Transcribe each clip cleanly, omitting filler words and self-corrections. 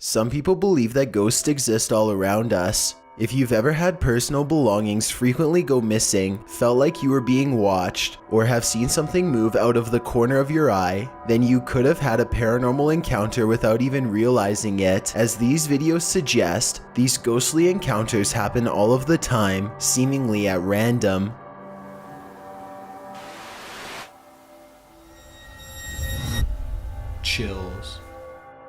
Some people believe that ghosts exist all around us. If you've ever had personal belongings frequently go missing, felt like you were being watched, or have seen something move out of the corner of your eye, then you could have had a paranormal encounter without even realizing it. As these videos suggest, these ghostly encounters happen all of the time, seemingly at random. Chills.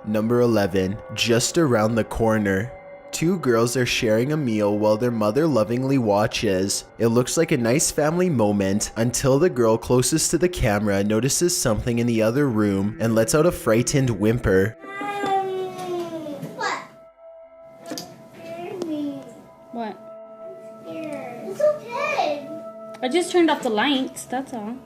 Number 11. Just around the corner. Two girls are sharing a meal while their mother lovingly watches. It looks like a nice family moment until the girl closest to the camera notices something in the other room and lets out a frightened whimper. What? It's okay. I just turned off the lights, that's all.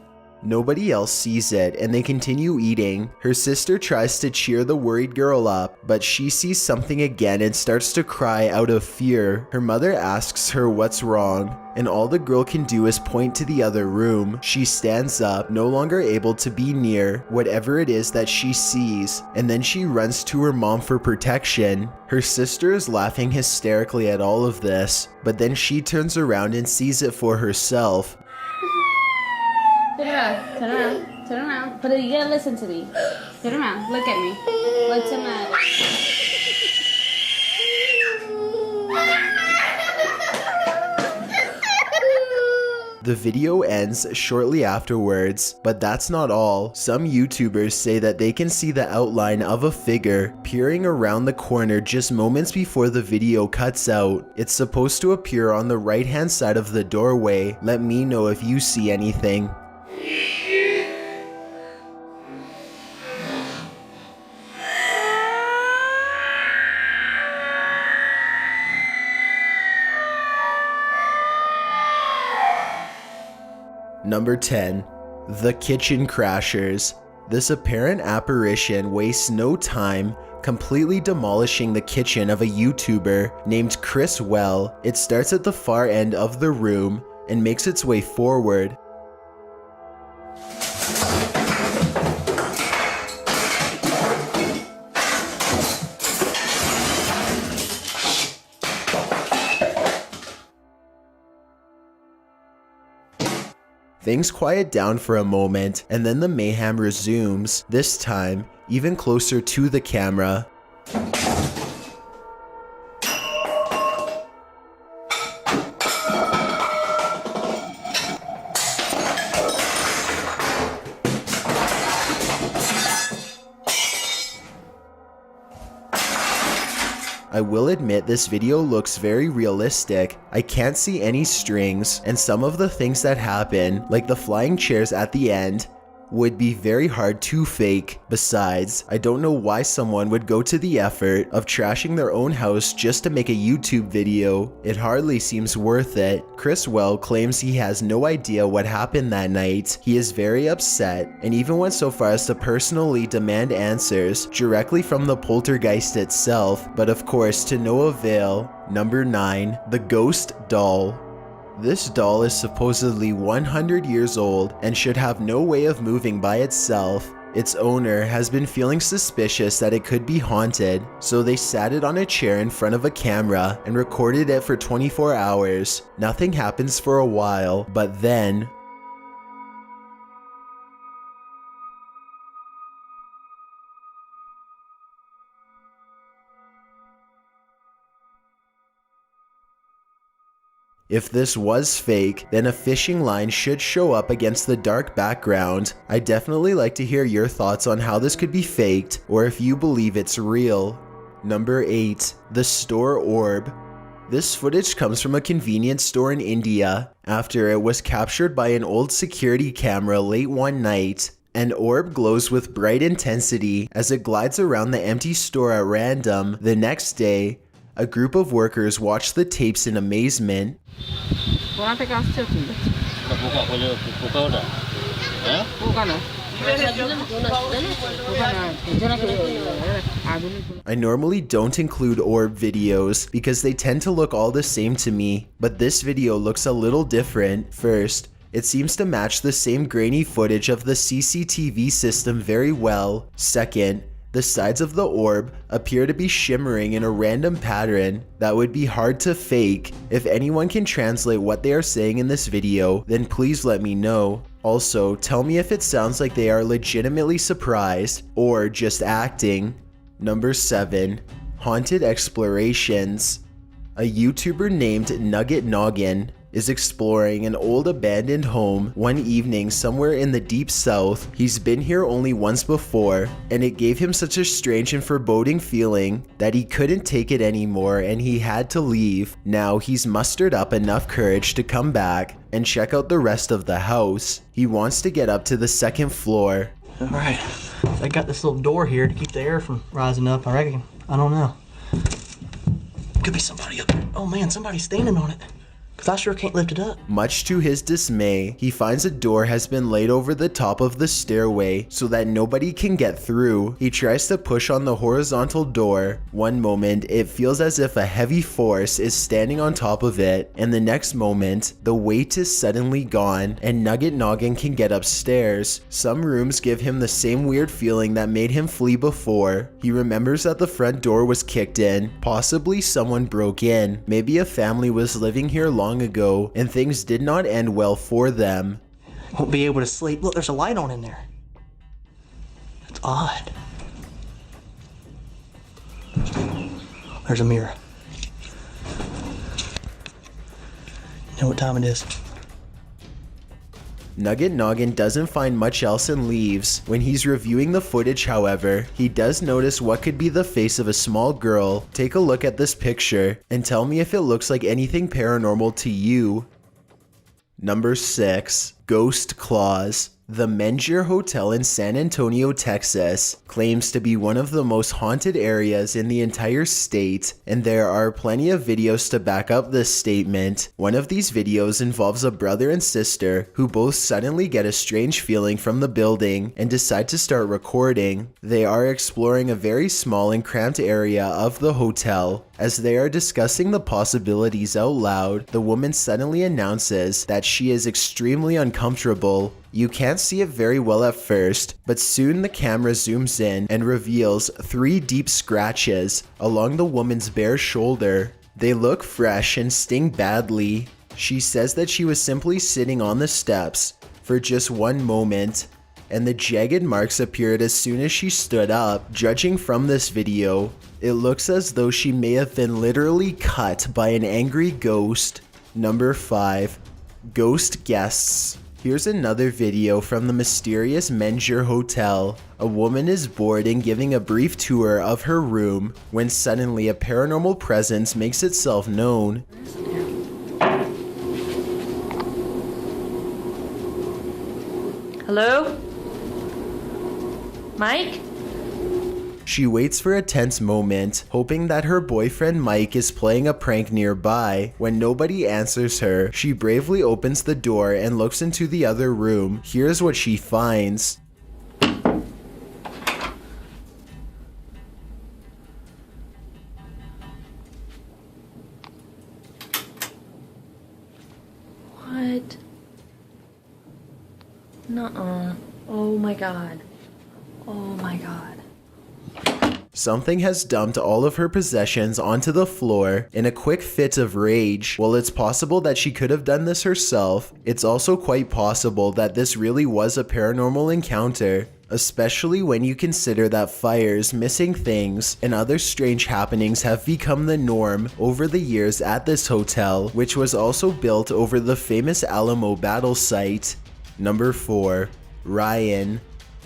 Nobody else sees it and they continue eating. Her sister tries to cheer the worried girl up, but she sees something again and starts to cry out of fear. Her mother asks her what's wrong, and all the girl can do is point to the other room. She stands up, no longer able to be near whatever it is that she sees, and then she runs to her mom for protection. Her sister is laughing hysterically at all of this, but then she turns around and sees it for herself. Turn around. But you gotta listen to me. Turn around, look at me. What's the matter? The video ends shortly afterwards, but that's not all. Some YouTubers say that they can see the outline of a figure peering around the corner just moments before the video cuts out. It's supposed to appear on the right-hand side of the doorway. Let me know if you see anything. Number 10. The Kitchen Crashers. This apparent apparition wastes no time, completely demolishing the kitchen of a YouTuber named Chris Well. It starts at the far end of the room and makes its way forward. Things quiet down for a moment, and then the mayhem resumes, this time even closer to the camera. I will admit this video looks very realistic. I can't see any strings, and some of the things that happen, like the flying chairs at the end, would be very hard to fake. Besides, I don't know why someone would go to the effort of trashing their own house just to make a YouTube video. It hardly seems worth it. Chris Well claims he has no idea what happened that night. He is very upset and even went so far as to personally demand answers directly from the poltergeist itself, but of course to no avail. Number 9. The Ghost Doll. This doll is supposedly 100 years old and should have no way of moving by itself. Its owner has been feeling suspicious that it could be haunted, so they sat it on a chair in front of a camera and recorded it for 24 hours. Nothing happens for a while, but then if this was fake, then a fishing line should show up against the dark background. I'd definitely like to hear your thoughts on how this could be faked, or if you believe it's real. Number 8. The Store Orb. This footage comes from a convenience store in India after it was captured by an old security camera late one night. An orb glows with bright intensity as it glides around the empty store at random. The next day, a group of workers watch the tapes in amazement. I normally don't include orb videos because they tend to look all the same to me, but this video looks a little different. First, it seems to match the same grainy footage of the CCTV system very well. Second, The sides of the orb appear to be shimmering in a random pattern that would be hard to fake. If anyone can translate what they are saying in this video, then please let me know. Also, tell me if it sounds like they are legitimately surprised or just acting. Number 7. Haunted Explorations. A YouTuber named Nugget Noggin is exploring an old abandoned home one evening somewhere in the deep south. He's been here only once before, and it gave him such a strange and foreboding feeling that he couldn't take it anymore and he had to leave. Now he's mustered up enough courage to come back and check out the rest of the house. He wants to get up to the 2nd floor. Alright, I got this little door here to keep the air from rising up, I reckon. I don't know. Could be somebody up there. Oh man, somebody's standing on it. Cause I sure can't lift it up. Much to his dismay, he finds a door has been laid over the top of the stairway so that nobody can get through. He tries to push on the horizontal door. One moment, it feels as if a heavy force is standing on top of it, and the next moment, the weight is suddenly gone, and Nugget Noggin can get upstairs. Some rooms give him the same weird feeling that made him flee before. He remembers that the front door was kicked in. Possibly someone broke in. Maybe a family was living here long ago and things did not end well for them. Won't be able to sleep. Look, there's a light on in there. That's odd. There's a mirror. You know what time it is? Nugget Noggin doesn't find much else and leaves. When he's reviewing the footage, however, he does notice what could be the face of a small girl. Take a look at this picture and tell me if it looks like anything paranormal to you. Number 6. Ghost Claws. The Menjur Hotel in San Antonio, Texas, claims to be one of the most haunted areas in the entire state, and there are plenty of videos to back up this statement. One of these videos involves a brother and sister who both suddenly get a strange feeling from the building and decide to start recording. They are exploring a very small and cramped area of the hotel. As they are discussing the possibilities out loud, the woman suddenly announces that she is extremely uncomfortable. You can't see it very well at first, but soon the camera zooms in and reveals 3 deep scratches along the woman's bare shoulder. They look fresh and sting badly. She says that she was simply sitting on the steps for just one moment, and the jagged marks appeared as soon as she stood up. Judging from this video, it looks as though she may have been literally cut by an angry ghost. Number 5. Ghost Guests. Here's another video from the mysterious Menjur Hotel. A woman is bored and giving a brief tour of her room when suddenly a paranormal presence makes itself known. Hello? Mike? She waits for a tense moment, hoping that her boyfriend Mike is playing a prank nearby. When nobody answers her, she bravely opens the door and looks into the other room. Here's what she finds. What? Nuh-uh. Oh my god. Oh my god. Something has dumped all of her possessions onto the floor in a quick fit of rage. While it's possible that she could have done this herself, it's also quite possible that this really was a paranormal encounter, especially when you consider that fires, missing things, and other strange happenings have become the norm over the years at this hotel, which was also built over the famous Alamo battle site. Number 4. Ryan.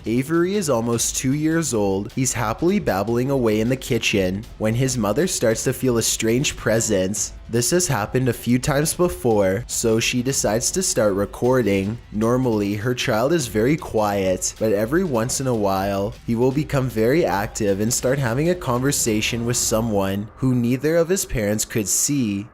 Avery is almost 2 years old. He's happily babbling away in the kitchen when his mother starts to feel a strange presence. This has happened a few times before, so she decides to start recording. Normally, her child is very quiet, but every once in a while, he will become very active and start having a conversation with someone who neither of his parents could see.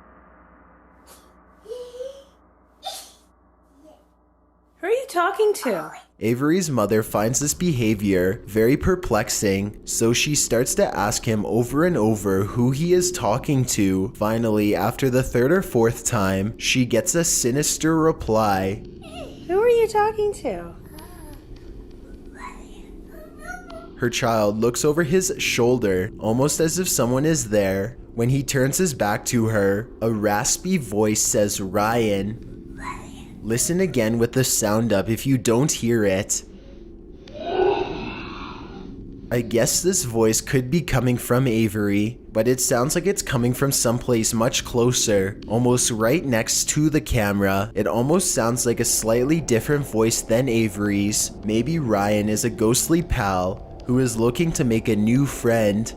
Who are you talking to? Avery's mother finds this behavior very perplexing, so she starts to ask him over and over who he is talking to. Finally, after the 3rd or 4th time, she gets a sinister reply. Who are you talking to? Her child looks over his shoulder, almost as if someone is there. When he turns his back to her, a raspy voice says, "Ryan." Listen again with the sound up if you don't hear it. I guess this voice could be coming from Avery, but it sounds like it's coming from someplace much closer, almost right next to the camera. It almost sounds like a slightly different voice than Avery's. Maybe Ryan is a ghostly pal who is looking to make a new friend.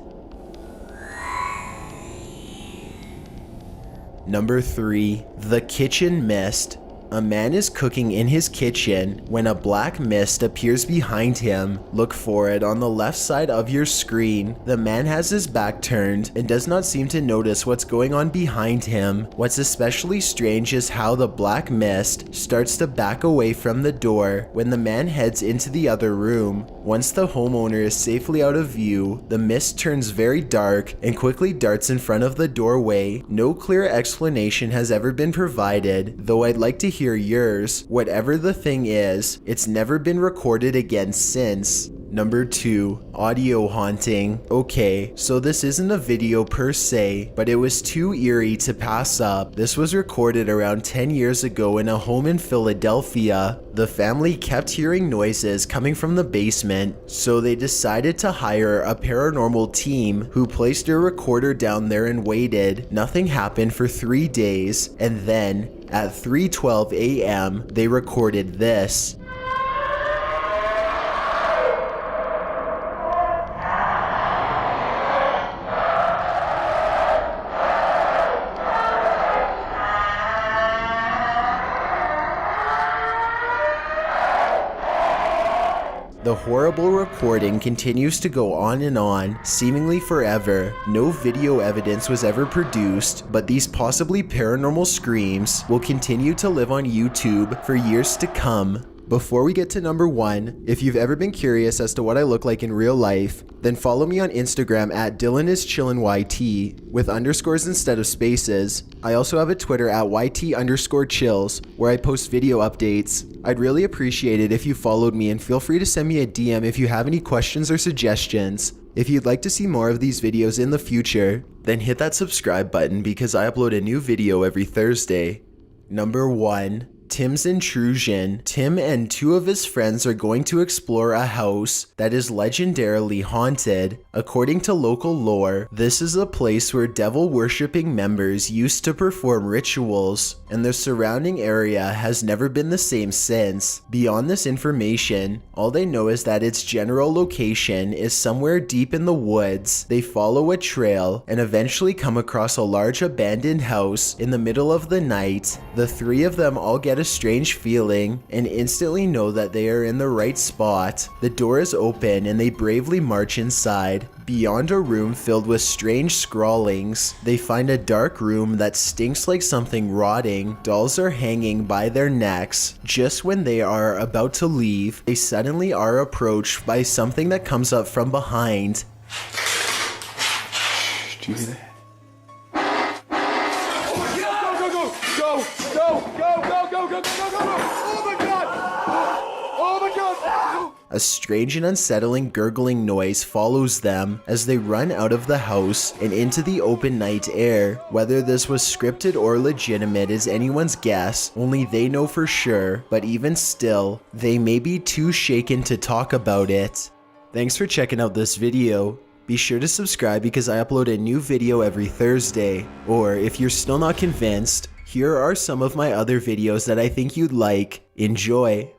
Number 3. The Kitchen Mist. A man is cooking in his kitchen when a black mist appears behind him. Look for it on the left side of your screen. The man has his back turned and does not seem to notice what's going on behind him. What's especially strange is how the black mist starts to back away from the door when the man heads into the other room. Once the homeowner is safely out of view, the mist turns very dark and quickly darts in front of the doorway. No clear explanation has ever been provided, though I'd like to hear yours. Whatever the thing is, it's never been recorded again since. Number 2. Audio haunting. Okay, so this isn't a video per se, but it was too eerie to pass up. This was recorded around 10 years ago in a home in Philadelphia. The family kept hearing noises coming from the basement, so they decided to hire a paranormal team who placed a recorder down there and waited. Nothing happened for 3 days, and then at 3:12 a.m. they recorded this. The horrible recording continues to go on and on, seemingly forever. No video evidence was ever produced, but these possibly paranormal screams will continue to live on YouTube for years to come. Before we get to number 1, if you've ever been curious as to what I look like in real life, then follow me on Instagram at DylanIsChillinYT with underscores instead of spaces. I also have a Twitter at YT_chills where I post video updates. I'd really appreciate it if you followed me, and feel free to send me a DM if you have any questions or suggestions. If you'd like to see more of these videos in the future, then hit that subscribe button because I upload a new video every Thursday. Number 1. Tim's intrusion. Tim and 2 of his friends are going to explore a house that is legendarily haunted. According to local lore, this is a place where devil-worshipping members used to perform rituals, and the surrounding area has never been the same since. Beyond this information, all they know is that its general location is somewhere deep in the woods. They follow a trail and eventually come across a large abandoned house in the middle of the night. The 3 of them all get a strange feeling and instantly know that they are in the right spot. The door is open and they bravely march inside. Beyond a room filled with strange scrawlings, they find a dark room that stinks like something rotting. Dolls are hanging by their necks. Just when they are about to leave, they suddenly are approached by something that comes up from behind. Did you hear that? A strange and unsettling gurgling noise follows them as they run out of the house and into the open night air. Whether this was scripted or legitimate is anyone's guess, only they know for sure, but even still, they may be too shaken to talk about it. Thanks for checking out this video. Be sure to subscribe because I upload a new video every Thursday. Or if you're still not convinced, here are some of my other videos that I think you'd like. Enjoy!